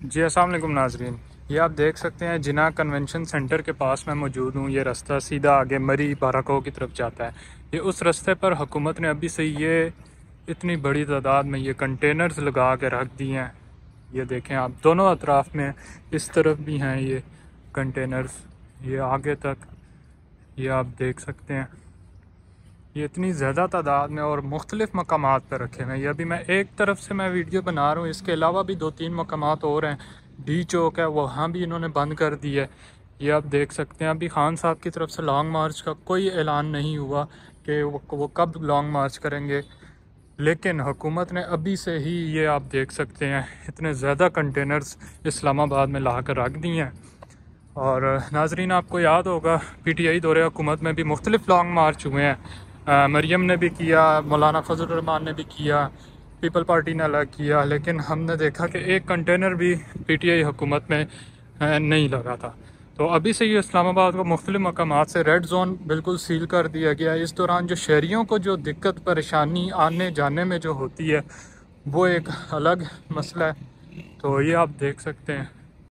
जी अस्सलाम वालेकुम नाजरीन, ये आप देख सकते हैं जिना कन्वेंशन सेंटर के पास मैं मौजूद हूँ। ये रास्ता सीधा आगे मरी बाराको की तरफ जाता है। ये उस रास्ते पर हुकूमत ने अभी से ये इतनी बड़ी तादाद में ये कंटेनर्स लगा के रख दिए हैं। ये देखें आप, दोनों अतराफ में, इस तरफ भी हैं ये कंटेनर्स, ये आगे तक, ये आप देख सकते हैं। ये इतनी ज़्यादा तादाद में और मुख्तलिफ़ मकामात पर रखे हुए हैं। ये अभी मैं एक तरफ से मैं वीडियो बना रहा हूँ, इसके अलावा भी 2-3 मकामात और हैं। डी चौक है, वहाँ भी इन्होंने बंद कर दी है। ये आप देख सकते हैं। अभी खान साहब की तरफ से लॉन्ग मार्च का कोई ऐलान नहीं हुआ कि वो कब लॉन्ग मार्च करेंगे, लेकिन हुकूमत ने अभी से ही, ये आप देख सकते हैं, इतने ज़्यादा कंटेनर्स इस्लामाबाद में ला कर रख दिए हैं। और नाजरीन, आपको याद होगा PTI दौरे हुकूमत में भी मुख्तलिफ़ लॉन्ग मार्च हुए हैं। मरियम ने भी किया, मौलाना फजल रहमान ने भी किया, पीपल पार्टी ने अलग किया, लेकिन हमने देखा कि एक कंटेनर भी PTI हुकूमत में नहीं लगा था। तो अभी से ये इस्लामाबाद को मुख्तलिफ़ मकामात से रेड जोन बिल्कुल सील कर दिया गया। इस दौरान जो शहरियों को जो दिक्कत परेशानी आने जाने में जो होती है, वो एक अलग मसला है। तो ये आप देख सकते हैं।